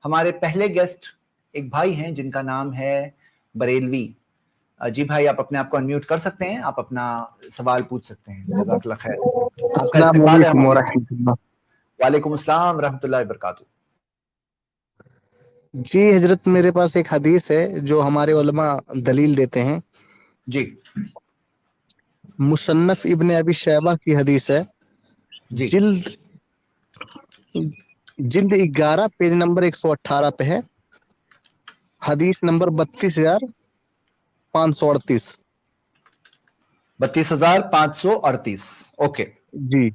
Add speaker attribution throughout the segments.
Speaker 1: ہمارے پہلے گیسٹ ایک بھائی ہیں جن کا نام ہے بریلوی. جی بھائی آپ اپنے آپ کو انمیوٹ کر سکتے ہیں, آپ اپنا سوال پوچھ سکتے ہیں. جزاک اللہ خیر. آپ کا
Speaker 2: السلام
Speaker 1: استقبال ہے.
Speaker 2: علیکم ورحمۃ اللہ.
Speaker 1: وعلیکم السلام ورحمۃ اللہ وبرکاتہ.
Speaker 2: جی حضرت, میرے پاس ایک حدیث ہے جو ہمارے علماء دلیل دیتے ہیں.
Speaker 1: جی
Speaker 2: مصنف ابن ابی شیبہ کی حدیث ہے,
Speaker 1: جی
Speaker 2: جلد 11 پیج نمبر 118 پہ ہے, حدیث نمبر 32,538.
Speaker 1: 32,538. اوکے.
Speaker 2: جی,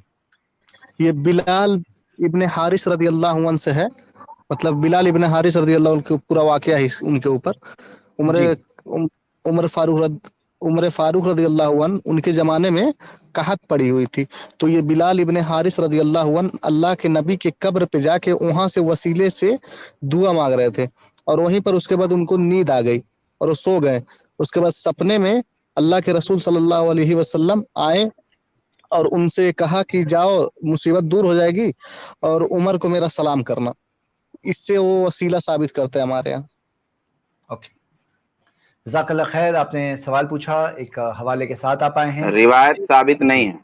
Speaker 2: یہ بلال ابن حارث رضی اللہ عنہ سے ہے. مطلب بلال ابن حارث رضی اللہ عنہ کے پورا واقعہ ہے ان کے اوپر.
Speaker 1: جی
Speaker 2: عمر فاروق رضی اللہ عنہ ان کے زمانے میں قحط پڑی ہوئی تھی, تو یہ بلال ابن حارث رضی اللہ عنہ اللہ کے نبی کے قبر پہ جا کے وہاں سے وسیلے سے دعا مانگ رہے تھے, اور وہیں پر اس کے بعد ان کو نیند آ گئی اور وہ سو گئے. اس کے بعد سپنے میں اللہ کے رسول صلی اللہ علیہ وسلم آئے اور ان سے کہا کہ جاؤ مصیبت دور ہو جائے گی اور عمر کو میرا سلام کرنا. اس سے وہ وسیلہ ثابت کرتے ہیں ہمارے یہاں.
Speaker 1: اوکے, جزاک اللہ خیر. آپ نے سوال پوچھا, ایک حوالے کے ساتھ آپ آئے ہیں.
Speaker 3: روایت ثابت نہیں ہے.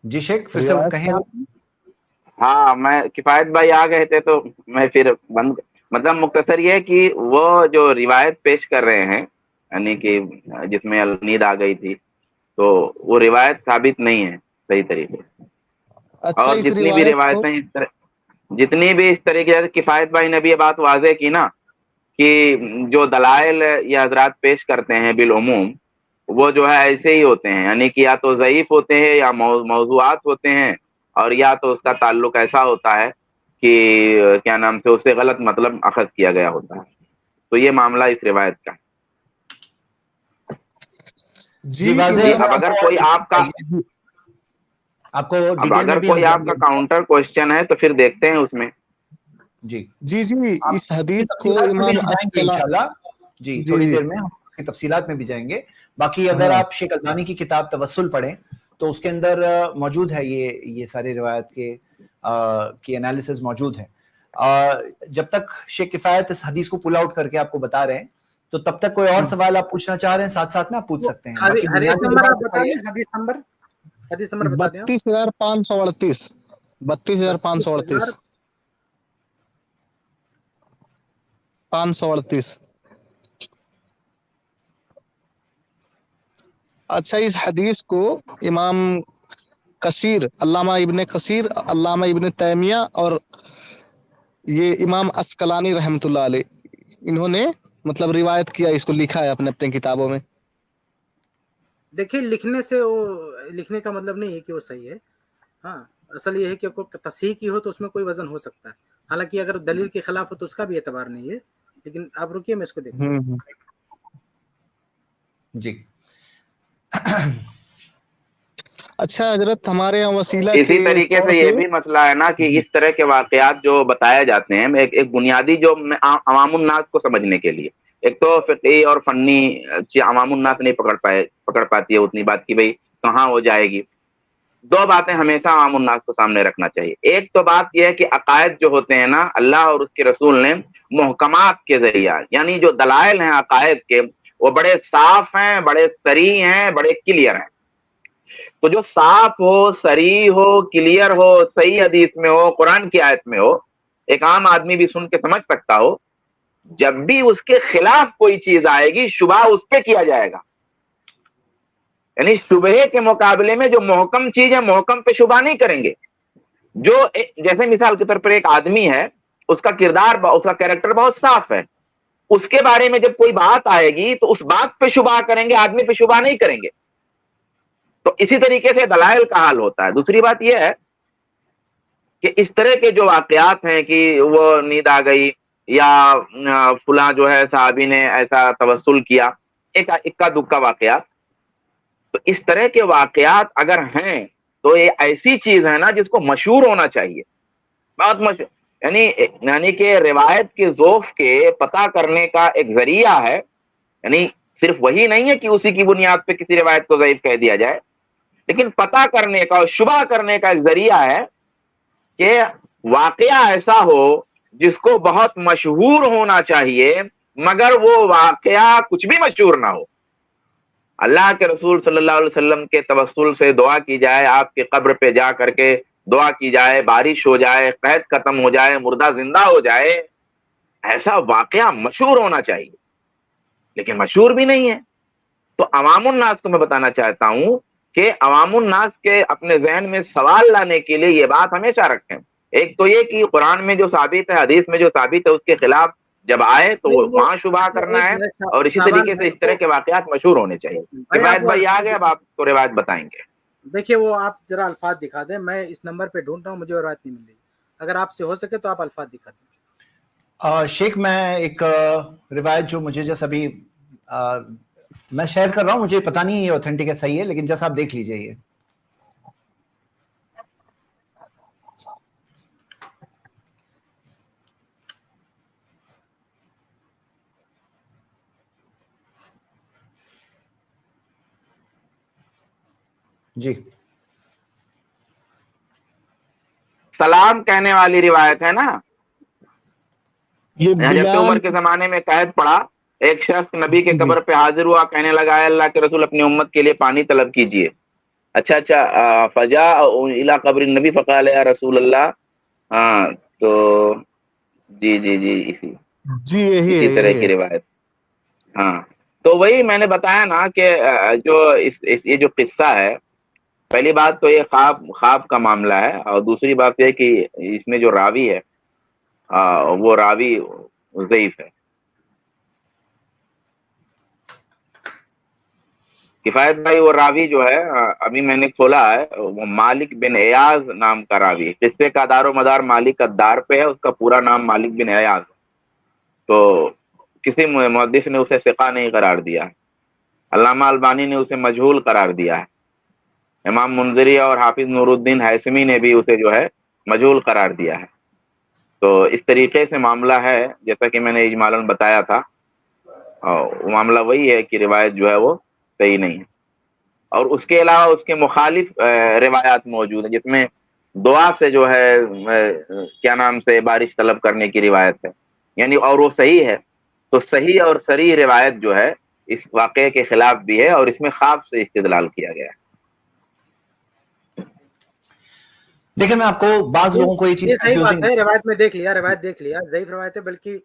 Speaker 1: جی شیخ پھر سے کہیں آپ.
Speaker 3: ہاں, میں کفایت بھائی آ گئے تھے تو میں پھر بند, مطلب مختصر یہ کہ وہ جو روایت پیش کر رہے ہیں یعنی کہ جس میں نیند آ گئی تھی, تو وہ روایت ثابت نہیں ہے صحیح طریقے سے.
Speaker 2: اچھا,
Speaker 3: اور
Speaker 2: اس
Speaker 3: جتنی بھی
Speaker 2: روایت کو
Speaker 3: روایتیں جتنی بھی اس طریقے سے کفایت بھائی نے بھی یہ بات واضح کی نا کہ جو دلائل یہ حضرات پیش کرتے ہیں بالعموم وہ جو ہے ایسے ہی ہوتے ہیں, یعنی کہ یا تو ضعیف ہوتے ہیں یا موضوعات ہوتے ہیں, اور یا تو اس کا تعلق ایسا ہوتا ہے کہ کیا نام سے اس سے غلط مطلب اخذ کیا گیا ہوتا ہے. تو یہ معاملہ اس روایت کا ہے.
Speaker 1: جی واضح.
Speaker 3: اب اگر کوئی
Speaker 1: آپ کو ڈیٹیل میں بھی ہم جائیں گے
Speaker 3: کاؤنٹر کوشچن ہے تو پھر دیکھتے ہیں اس میں.
Speaker 1: جی
Speaker 2: جی اس حدیث کو
Speaker 1: تفصیلات میں بھی
Speaker 2: امام
Speaker 1: ہم جائیں گے انشاءاللہ. جی تھوڑی دیر میں ہم اس کی تفصیلات میں بھی جائیں گے. باقی اگر آپ شیخ البانی کی کتاب توسل پڑھیں تو اس کے اندر موجود ہے یہ ساری روایت کی انالیسز موجود ہے. جب تک شیخ کفایت اس حدیث کو پل آؤٹ کر کے آپ کو بتا رہے ہیں تو تب تک کوئی اور سوال آپ پوچھنا چاہ رہے ہیں ساتھ ساتھ میں آپ پوچھ سکتے ہیں. باقی
Speaker 4: حدیث نمبر آپ بتا دیں, حدیث نمبر بتا دیں.
Speaker 2: 32,538. 32,538. 538. اچھا, اس حدیث کو امام کثیر, علامہ ابن کثیر, علامہ ابن تیمیہ اور یہ امام عسقلانی رحمۃ اللہ علیہ انہوں نے مطلب روایت کیا, اس کو لکھا ہے اپنے اپنے کتابوں میں.
Speaker 4: دیکھیے لکھنے سے وہ لکھنے کا مطلب نہیں ہے کہ وہ صحیح ہے. ہاں, اصل یہ ہے کہ تصحیح کی ہو تو اس میں کوئی وزن ہو سکتا ہے, حالانکہ اگر دلیل کے خلاف ہو تو اس کا بھی اعتبار نہیں ہے. لیکن آپ رکیے میں اس کو دیکھتا ہوں.
Speaker 1: جی
Speaker 2: اچھا حضرت, ہمارے یہاں وسیلہ
Speaker 3: اسی
Speaker 2: کے
Speaker 3: طریقے
Speaker 2: طور
Speaker 3: سے یہ
Speaker 2: پہ
Speaker 3: بھی مسئلہ ہے نا کہ اس طرح کے واقعات جو بتائے جاتے ہیں ایک بنیادی جو عوام الناس کو سمجھنے کے لیے, ایک تو فقہی اور فنی عوام الناس نہیں پکڑ پاتی ہے اتنی بات کی بھئی کہاں ہو جائے گی. دو باتیں ہمیشہ عوام الناس کو سامنے رکھنا چاہیے. ایک تو بات یہ ہے کہ عقائد جو ہوتے ہیں نا, اللہ اور اس کے رسول نے محکمات کے ذریعہ, یعنی جو دلائل ہیں عقائد کے وہ بڑے صاف ہیں, بڑے صریح ہیں, بڑے کلیئر ہیں. تو جو صاف ہو, صریح ہو, کلیئر ہو, صحیح حدیث میں ہو, قرآن کی آیت میں ہو, ایک عام آدمی بھی سن کے سمجھ سکتا ہو, جب بھی اس کے خلاف کوئی چیز آئے گی شبہ اس پہ کیا جائے گا. یعنی شبہ کے مقابلے میں جو محکم چیز ہے محکم پہ شبہ نہیں کریں گے. جو جیسے مثال کے طور پر ایک آدمی ہے, اس کا کردار, اس کا کیریکٹر بہت صاف ہے, اس کے بارے میں جب کوئی بات آئے گی تو اس بات پہ شبہ کریں گے, آدمی پہ شبہ نہیں کریں گے. تو اسی طریقے سے دلائل کا حال ہوتا ہے. دوسری بات یہ ہے کہ اس طرح کے جو واقعات ہیں کہ وہ نیند آ گئی یا فلاں جو ہے صحابی نے ایسا توسل کیا, ایک اکا دکا واقعات, تو اس طرح کے واقعات اگر ہیں تو یہ ایسی چیز ہے نا جس کو مشہور ہونا چاہیے, بہت مشہور. یعنی کہ روایت کے ذوق کے پتہ کرنے کا ایک ذریعہ ہے. یعنی صرف وہی نہیں ہے کہ اسی کی بنیاد پہ کسی روایت کو ضعیف کہہ دیا جائے, لیکن پتہ کرنے کا اور شبہ کرنے کا ایک ذریعہ ہے کہ واقعہ ایسا ہو جس کو بہت مشہور ہونا چاہیے مگر وہ واقعہ کچھ بھی مشہور نہ ہو. اللہ کے رسول صلی اللہ علیہ وسلم کے توسل سے دعا کی جائے، آپ کے قبر پہ جا کر کے دعا کی جائے، بارش ہو جائے، قحط ختم ہو جائے، مردہ زندہ ہو جائے، ایسا واقعہ مشہور ہونا چاہیے، لیکن مشہور بھی نہیں ہے. تو عوام الناس کو میں بتانا چاہتا ہوں کہ عوام الناس کے اپنے ذہن میں سوال لانے کے لیے یہ بات ہمیشہ رکھیں. ایک تو یہ کہ قرآن میں جو ثابت ہے، حدیث میں جو ثابت ہے، اس کے خلاف جب آئے تو وہاں شبہ کرنا ہے، اور اسی طریقے سے اس طرح کے واقعات مشہور ہونے چاہیے. کفایت بھائی آ گئے، اب آپ کو روایت بتائیں گے.
Speaker 4: دیکھیے وہ آپ ذرا الفاظ دکھا دیں، میں اس نمبر پہ ڈھونڈ رہا ہوں، مجھے روایت نہیں مل رہی. اگر آپ سے ہو سکے تو آپ الفاظ دکھا دیں.
Speaker 1: شیخ میں ایک روایت جو مجھے جیسا ابھی میں شیئر کر رہا ہوں، مجھے پتا نہیں یہ اوتھینٹک ہے صحیح ہے، لیکن جیسا آپ دیکھ لیجئے. یہ جی
Speaker 3: سلام کہنے والی روایت ہے نا.
Speaker 2: یہ
Speaker 3: حضرت
Speaker 2: بلال
Speaker 3: عمر کے زمانے میں قحط پڑا، ایک شخص نبی کے قبر پہ حاضر ہوا، کہنے لگا اے اللہ کے رسول اپنی امت کے لیے پانی طلب کیجئے. اچھا فجاء الی قبر النبی فقال یا رسول اللہ. تو جی
Speaker 2: جی یہی
Speaker 3: اسی طرح کی روایت. ہاں تو وہی میں نے بتایا نا کہ جو یہ جو قصہ ہے، پہلی بات تو یہ خواب کا معاملہ ہے، اور دوسری بات یہ کہ اس میں جو راوی ہے وہ راوی ضعیف ہے. کفایت بھائی وہ راوی جو ہے ابھی میں نے کھولا ہے، وہ مالک بن ایاز نام کا راوی ہے. قصے کا دار و مدار مالک الدار پہ ہے، اس کا پورا نام مالک بن ایاز. تو کسی محدث نے اسے ثقہ نہیں قرار دیا ہے، علامہ البانی نے اسے مجہول قرار دیا ہے، امام منذری اور حافظ نور الدین ہیثمی نے بھی اسے جو ہے مجہول قرار دیا ہے. تو اس طریقے سے معاملہ ہے، جیسا کہ میں نے اجمالاً بتایا تھا. وہ معاملہ وہی ہے کہ روایت جو ہے وہ صحیح نہیں ہے. اور اس کے علاوہ اس کے مخالف روایات موجود ہیں، جس میں دعا سے جو ہے کیا نام سے بارش طلب کرنے کی روایت ہے، یعنی اور وہ صحیح ہے. تو صحیح اور صریح روایت جو ہے اس واقعے کے خلاف بھی ہے، اور اس میں خواب سے استدلال کیا گیا ہے.
Speaker 1: دیکھیں میں آپ کو بعض لوگوں کو یہ چیز
Speaker 4: صحیح بات ہے، روایت میں دیکھ لیا ضعیف روایت ہے. بلکہ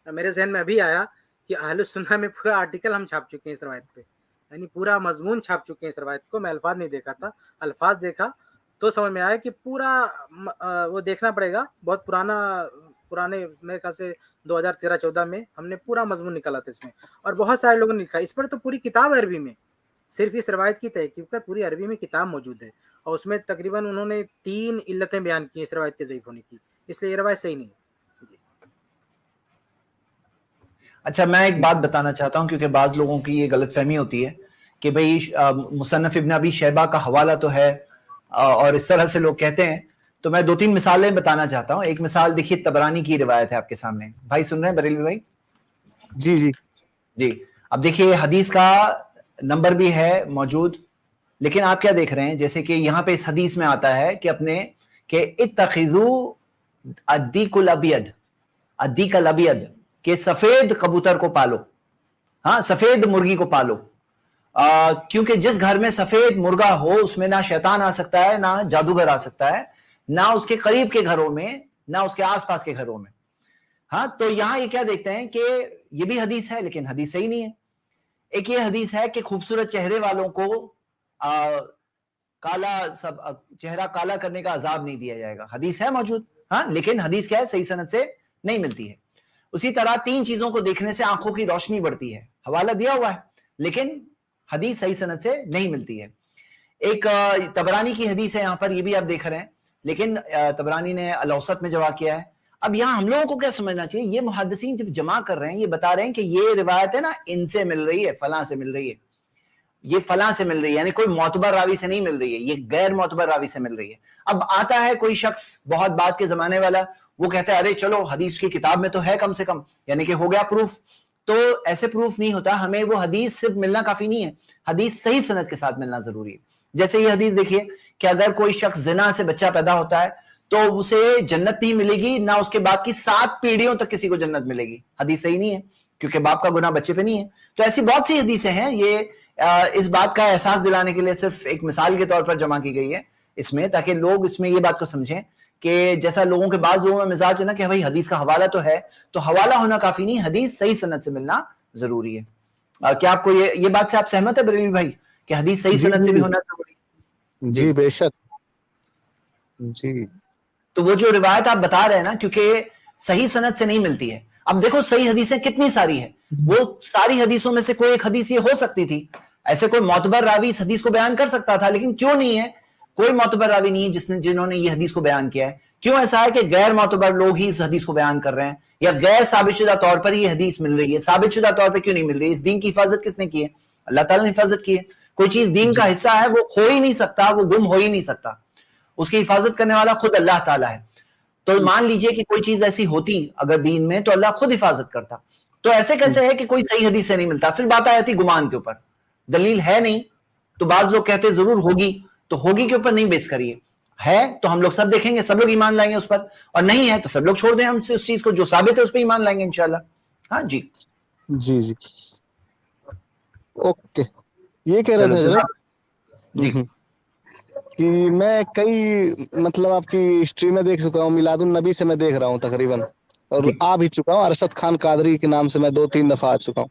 Speaker 4: میرے ذہن میں ابھی آیا کہ اہل السنہ میں پورا آرٹیکل ہم چھاپ چکے ہیں اس روایت پہ، یعنی پورا مضمون چھاپ چکے ہیں اس روایت کو. میں الفاظ نہیں دیکھا تھا، الفاظ دیکھا تو سمجھ میں آیا کہ پورا وہ دیکھنا پڑے گا. بہت پرانے میرے خیال سے 2013-14 میں ہم نے پورا مضمون نکالا تھا اس میں، اور بہت سارے لوگوں نے لکھا اس پر. تو پوری کتاب عربی میں صرف اس روایت کی تحقیق پر پوری عربی میں کتاب موجود ہے، اور اس میں تقریباً انہوں نے 3 علتیں بیان کی اس روایت کے ضعیف ہونے کی. اس لیے یہ روایت صحیح نہیں ہے. جی
Speaker 1: اچھا میں ایک بات بتانا چاہتا ہوں، کیونکہ بعض لوگوں کی یہ غلط فہمی ہوتی ہے کہ بھئی مصنف ابن ابی شیبہ کا حوالہ تو ہے، اور اس طرح سے لوگ کہتے ہیں. تو میں 2-3 مثالیں بتانا چاہتا ہوں. ایک مثال دیکھیے، طبرانی کی روایت ہے آپ کے سامنے. بھائی سن رہے ہیں بریلوی بھائی؟ جی اب دیکھیے حدیث کا نمبر بھی ہے موجود، لیکن آپ کیا دیکھ رہے ہیں، جیسے کہ یہاں پہ اس حدیث میں آتا ہے کہ اتخذوا الدیک الابید، کہ سفید کبوتر کو پالو، ہاں سفید مرغی کو پالو. کیونکہ جس گھر میں سفید مرغا ہو اس میں نہ شیطان آ سکتا ہے، نہ جادوگر آ سکتا ہے، نہ اس کے قریب کے گھروں میں، نہ اس کے آس پاس کے گھروں میں. ہاں تو یہاں یہ کیا دیکھتے ہیں کہ یہ بھی حدیث ہے لیکن حدیث صحیح نہیں ہے. ایک یہ حدیث ہے کہ خوبصورت چہرے والوں کو چہرہ کالا کرنے کا عذاب نہیں دیا جائے گا. حدیث ہے موجود، ہاں لیکن حدیث کیا ہے، صحیح سند سے نہیں ملتی ہے. اسی طرح 3 چیزوں کو دیکھنے سے آنکھوں کی روشنی بڑھتی ہے. حوالہ دیا ہوا ہے لیکن حدیث صحیح سند سے نہیں ملتی ہے. ایک طبرانی کی حدیث ہے، یہاں پر یہ بھی آپ دیکھ رہے ہیں، لیکن طبرانی نے الاوسط میں جمع کیا ہے. اب یہاں ہم لوگوں کو کیا سمجھنا چاہیے، یہ محدثین جب جمع کر رہے ہیں یہ بتا رہے ہیں کہ یہ روایت ہے نا ان سے مل رہی ہے، فلاں سے مل رہی ہے، یہ فلاں سے مل رہی ہے، یعنی کوئی معتبر راوی سے نہیں مل رہی ہے، یہ غیر معتبر راوی سے مل رہی ہے. اب آتا ہے کوئی شخص بہت بعد کے زمانے والا، وہ کہتا ہے ارے چلو حدیث کی کتاب میں تو ہے کم سے کم، یعنی کہ ہو گیا پروف. تو ایسے پروف نہیں ہوتا، ہمیں وہ حدیث صرف ملنا کافی نہیں ہے، حدیث صحیح سند کے ساتھ ملنا ضروری ہے. جیسے یہ حدیث دیکھیے کہ اگر کوئی شخص زنا سے بچہ پیدا ہوتا ہے تو اسے جنت نہیں ملے گی، نہ اس کے بعد کی 7 پیڑھیوں تک کسی کو جنت ملے گی. حدیث صحیح نہیں ہے کیونکہ باپ کا گناہ بچے پہ نہیں ہے. تو ایسی بہت سی حدیثیں ہیں، یہ اس بات کا احساس دلانے کے لیے صرف ایک مثال کے طور پر جمع کی گئی ہے اس میں، تاکہ لوگ اس میں یہ بات کو سمجھیں کہ جیسا لوگوں کے بعض لوگوں میں مزاج ہے نا کہ بھائی حدیث کا حوالہ تو ہے، تو حوالہ ہونا کافی نہیں، حدیث صحیح سند سے ملنا ضروری ہے. کیا آپ کو یہ بات سے آپ سہمت ہے بریلوی بھائی کہ حدیث صحیح سند سے بھی ہونا ضروری ہے؟
Speaker 2: جی بے شک جی.
Speaker 1: تو وہ جو روایت آپ بتا رہے ہیں نا، کیونکہ صحیح سند سے نہیں ملتی ہے. اب دیکھو صحیح حدیثیں کتنی ساری ہیں، وہ ساری حدیثوں میں سے کوئی ایک حدیث یہ ہو سکتی تھی، ایسے کوئی معتبر راوی اس حدیث کو بیان کر سکتا تھا، لیکن کیوں نہیں ہے؟ کوئی معتبر راوی نہیں ہے جنہوں نے یہ حدیث کو بیان کیا ہے. کیوں ایسا ہے کہ غیر معتبر لوگ ہی اس حدیث کو بیان کر رہے ہیں، یا غیر ثابت شدہ طور پر یہ حدیث مل رہی ہے؟ ثابت شدہ طور پہ کیوں نہیں مل رہی؟ اس دین کی حفاظت کس نے کی ہے؟ اللہ تعالیٰ نے حفاظت کی ہے. کوئی چیز دین کا حصہ ہے، وہ کھو ہی نہیں سکتا، وہ گم ہو ہی نہیں سکتا، اس کی حفاظت کرنے والا خود اللہ تعالیٰ ہے. تو مان لیجئے کہ کوئی چیز ایسی ہوتی اگر دین میں تو اللہ خود حفاظت کرتا. تو ایسے کیسے ہے کہ کوئی صحیح حدیث سے نہیں ملتا؟ پھر بات آتی گمان کے اوپر، دلیل ہے نہیں تو بعض لوگ کہتے ضرور ہوگی، تو ہوگی کے اوپر نہیں بیس کریے، ہے تو ہم لوگ سب دیکھیں گے، سب لوگ ایمان لائیں گے اس پر، اور نہیں ہے تو سب لوگ چھوڑ دیں ہم سے اس چیز کو، جو ثابت ہے اس پہ ایمان لائیں گے انشاءاللہ. ہاں جی
Speaker 2: جی جی اوکے. یہ کہہ رہے تھے حضرت
Speaker 1: جی
Speaker 2: کہ میں کئی مطلب آپ کی ہسٹری میں دیکھ چکا ہوں، میلاد النبی سے میں دیکھ رہا ہوں تقریباً، اور
Speaker 1: جی.
Speaker 2: آ بھی چکا ہوں، ارشد خان قادری کے نام سے میں 2-3 دفعہ آ چکا ہوں.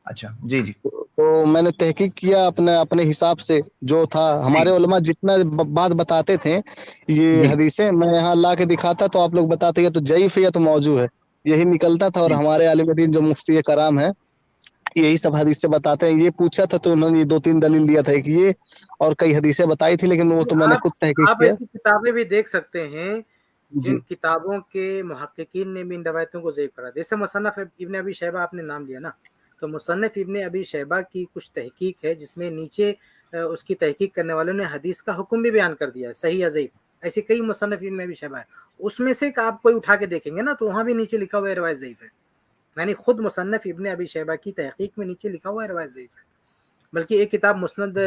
Speaker 1: اچھا جی جی
Speaker 2: تو میں نے تحقیق کیا اپنے حساب سے، جو تھا ہمارے علماء جتنا بات بتاتے تھے یہ
Speaker 1: جی
Speaker 2: حدیثیں، میں یہاں لا کے دکھاتا تو آپ لوگ بتاتے یا تو ضعیف ہے یا تو موضوع ہے، یہی نکلتا تھا. اور
Speaker 1: جی.
Speaker 2: ہمارے عالم دین جو مفتی کرام ہیں یہی سب حدیثیں بتاتے ہیں. یہ پوچھا تھا تو انہوں نے 2-3 دلیل دیا تھا، ایک یہ اور کئی حدیثیں بتائی تھی، لیکن وہ تو میں نے خود تحقیق
Speaker 4: آپ
Speaker 2: کیا.
Speaker 4: ایسی کتابیں بھی دیکھ سکتے ہیں
Speaker 2: جی
Speaker 4: جن کتابوں کے محققین نے بھی ان روایتوں کو ضعیف کرا. جیسے مصنف ابن ابی شیبہ آپ نے نام لیا نا، تو مصنف ابن ابی شیبہ کی کچھ تحقیق ہے جس میں نیچے اس کی تحقیق کرنے والوں نے حدیث کا حکم بھی بیان کر دیا ہے، صحیح یا ضعیف. ایسی کئی مصنف ابن ابی شیبہ ہے، اس میں سے آپ کوئی اٹھا کے دیکھیں گے نا تو وہاں بھی نیچے لکھا ہوا ہے روایت ضعیف ہے. یعنی خود مصنف ابن ابی شیبہ کی تحقیق میں نیچے لکھا ہوا ہے روایت ضعیف ہے. بلکہ ایک کتاب مسند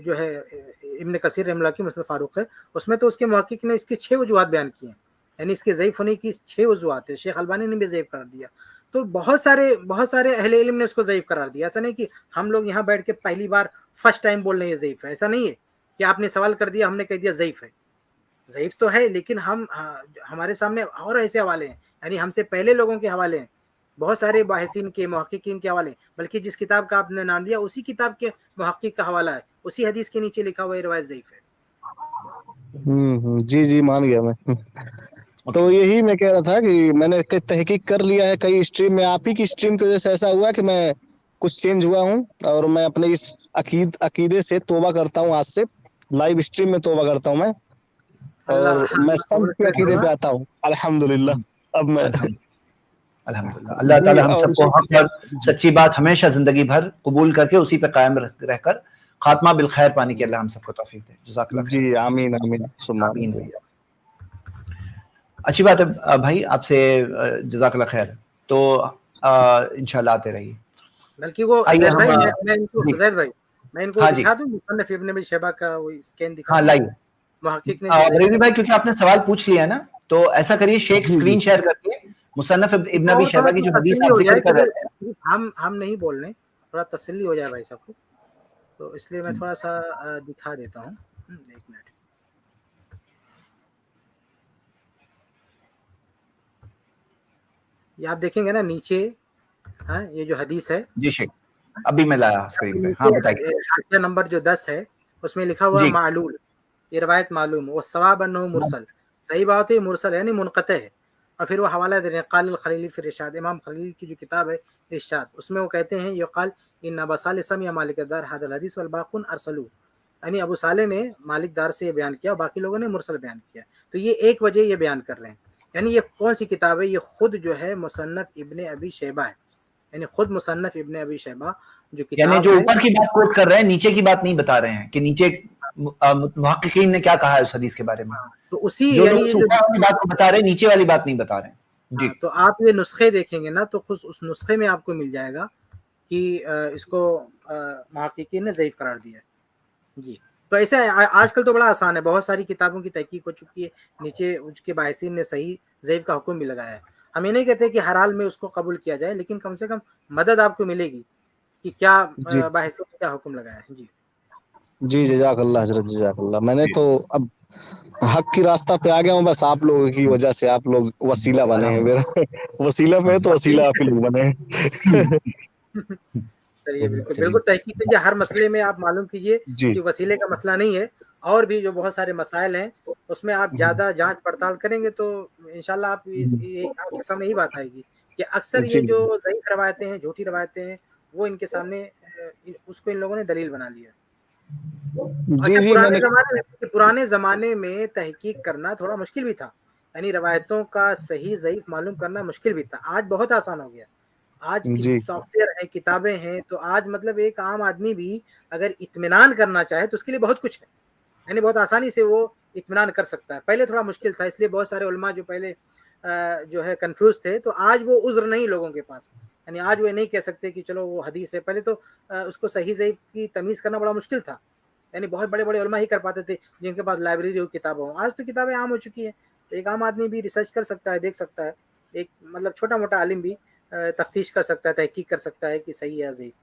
Speaker 4: جو ہے ابن کثیر رحمہ اللہ کی مسند فاروق ہے، اس میں تو اس کے محقق نے اس کے 6 وجوہات بیان کیے ہیں، یعنی اس کے ضعیف ہونے کی 6 وجوہات ہیں. شیخ البانی نے بھی ضعیف قرار دیا. تو بہت سارے اہل علم نے اس کو ضعیف قرار دیا. ایسا نہیں کہ ہم لوگ یہاں بیٹھ کے پہلی بار فرسٹ ٹائم بول رہے ہیں یہ ضعیف ہے، ایسا نہیں ہے کہ آپ نے سوال کر دیا ہم نے کہہ دیا ضعیف ہے. ضعیف تو ہے، لیکن ہمارے سامنے اور ایسے حوالے ہیں، یعنی ہم سے پہلے لوگوں کے حوالے ہیں، بہت سارے باحثین کے محققین کے حوالے، بلکہ جس کتاب کا آپ نے نام لیا اسی کتاب کے محقق کا حوالہ ہے، اسی حدیث کے نیچے لکھا ہوا ہے روایت ضعیف ہے.
Speaker 2: جی جی مان گیا میں. تو یہی میں کہہ رہا تھا کہ میں نے تحقیق کر لیا ہے کئی اسٹریم میں. آپ ہی کی اسٹریم کی وجہ سے ایسا ہوا کہ میں کچھ چینج ہوا ہوں، اور میں اپنے اس عقیدے سے توبہ کرتا ہوں. آج سے لائیو اسٹریم میں توبہ کرتا ہوں میں، اور میں سب کے عقیدے پہ آتا ہوں الحمدللہ. اب میں
Speaker 1: الحمدللہ اللہ تعالی ہم سب کو حق اور سچی بات ہمیشہ زندگی بھر قبول کر کے اسی پہ قائم رہ کر خاتمہ بالخیر پانے کی اللہ ہم سب کو توفیق دے. جزاک اللہ خیر.
Speaker 2: جی آمین آمین
Speaker 1: آمین. اچھی بات ہے بھائی، آپ سے جزاک اللہ خیر. تو انشاءاللہ آتے رہیے.
Speaker 4: بلکہ وہ زید بھائی میں ان کو دکھا دوں مصنف ابن ابی شیبہ کا وہ اسکین دکھا.
Speaker 1: ہاں لائیے
Speaker 4: محقق نے
Speaker 1: بریلوی بھائی، کیونکہ آپ نے سوال پوچھ لیا نا تو ایسا کریے شیک اسکرین شیئر کر کے مصنف ابن ابی شیبہ کی جو حدیث آپ ذکر کر رہے ہیں،
Speaker 4: ہم نہیں بول رہے، تھوڑا تسلی ہو جائے بھائی صاحب کو، تو اس لیے میں تھوڑا سا دکھا دیتا ہوں. ایک منٹ. یہ آپ دیکھیں گے نا نیچے، ہاں یہ جو حدیث ہے،
Speaker 1: جی شیخ ابھی میں لایا اسکرین پہ. ہاں بتائیے.
Speaker 4: حاشیہ نمبر جو 10 ہے اس میں لکھا ہوا معلول، یہ روایت معلوم، وہ ثواب انہ مرسل. صحیح بات ہے، مرسل یعنی منقطع ہے. اور پھر وہ حوالہ دے رہے ہیں قال الخلیلی فی الارشاد، امام خلیل کی جو کتاب ہے ارشاد، اس میں وہ کہتے ہیں یقال ان ابا صالح سمع مالک دار هذا الحدیث والباقون ارسلوا، یعنی ابو صالح نے مالک دار سے یہ بیان کیا اور باقی لوگوں نے مرسل بیان کیا. تو یہ ایک وجہ یہ بیان کر رہے ہیں. یعنی یہ کون سی کتاب ہے؟ یہ خود جو ہے مصنف ابن ابی شیبہ ہے، یعنی خود مصنف ابن ابی شیبہ جو کتاب
Speaker 1: یعنی جو اوپر کی بات کوٹ کر رہے ہیں نیچے کی بات نہیں بتا رہے ہیں کہ نیچے محققین نے کیا کہا ہے اس حدیث کے بارے میں.
Speaker 4: تو اسی
Speaker 1: جو
Speaker 4: یعنی
Speaker 1: اوپر والی بات کو بتا رہے ہیں نیچے والی بات نہیں بتا رہے ہیں. جی
Speaker 4: تو آپ یہ نسخے دیکھیں گے نا تو خود اس نسخے میں آپ کو مل جائے گا کہ اس کو محققین نے ضعیف قرار دیا ہے. جی تو ایسے آج کل تو بڑا آسان ہے, بہت ساری کتابوں کی تحقیق ہو چکی ہے, نیچے اس کے باعثین نے صحیح ضعیف کا حکم بھی لگایا ہے. ہم یہ نہیں کہتے کہ ہر حال میں اس کو قبول کیا جائے, لیکن کم سے کم مدد آپ کو ملے گی کہ کیا
Speaker 2: جی
Speaker 4: باعثین نے کیا حکم لگایا ہے. جی
Speaker 2: جی جزاک اللہ حضرت, جزاک اللہ. میں نے تو اب حق کی راستہ پہ آ گیا ہوں, بس آپ لوگوں کی وجہ سے آپ لوگ وسیلہ بنے ہیں میرا. وسیلہ میں تو وسیلہ آپ ہی لوگ بنے ہیں.
Speaker 4: چلیے بالکل بالکل تحقیق کیجیے, ہر مسئلے میں آپ معلوم کیجیے
Speaker 2: جی
Speaker 4: کہ وسیلے کا مسئلہ نہیں ہے, اور بھی جو بہت سارے مسائل ہیں اس میں آپ زیادہ جانچ پڑتال کریں گے تو انشاءاللہ آپ کے سامنے یہی بات آئے گی کہ اکثر یہ
Speaker 2: جی
Speaker 4: جو ضعیف روایتیں ہیں, جھوٹی روایتیں ہیں, وہ ان کے سامنے اس کو ان لوگوں نے دلیل بنا لیا.
Speaker 2: جی
Speaker 4: اچھا
Speaker 2: جی میں نے
Speaker 4: پرانے زمانے میں تحقیق کرنا تھوڑا مشکل بھی تھا, یعنی روایتوں کا صحیح ضعیف معلوم کرنا مشکل بھی تھا. آج بہت آسان ہو گیا, آج
Speaker 2: جی
Speaker 4: سافٹ ویئر ہیں, کتابیں ہیں, تو آج مطلب ایک عام آدمی بھی اگر اطمینان کرنا چاہے تو اس کے لیے بہت کچھ ہے, یعنی بہت آسانی سے وہ اطمینان کر سکتا ہے. پہلے تھوڑا مشکل تھا, اس لیے بہت سارے علماء جو پہلے جو ہے کنفیوز تھے, تو آج وہ عذر نہیں لوگوں کے پاس, یعنی آج وہ نہیں کہہ سکتے کہ چلو وہ حدیث ہے. پہلے تو اس کو صحیح ضعیف کی تمیز کرنا بڑا مشکل تھا, یعنی بہت بڑے بڑے علماء ہی کر پاتے تھے جن کے پاس لائبریری ہو, کتابیں ہوں. آج تو کتابیں عام ہو چکی ہیں, تو ایک عام آدمی بھی ریسرچ کر سکتا ہے, دیکھ سکتا ہے, ایک مطلب چھوٹا موٹا عالم بھی تفتیش کر سکتا ہے, تحقیق کر سکتا ہے کہ صحیح ہے یا ضعیف.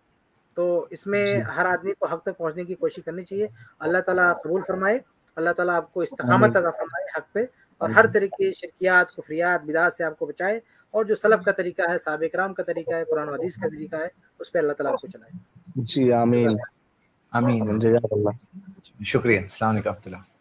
Speaker 4: تو اس میں ہر آدمی کو حق تک پہنچنے کی کوشش کرنی چاہیے. اللہ تعالیٰ قبول فرمائے, اللہ تعالیٰ آپ کو استقامت عطا فرمائے حق پہ, اور ہر طریقے کی شرکیات, کفریات, بدعات سے آپ کو بچائے, اور جو سلف کا طریقہ ہے, صحابہ کرام کا طریقہ ہے, قرآن و حدیث کا طریقہ ہے, اس پہ اللہ تعالیٰ آپ کو چلائے.
Speaker 2: جی آمین
Speaker 1: آمین.
Speaker 2: جزاک اللہ.
Speaker 1: شکریہ. السلام علیکم و رحمۃ اللہ.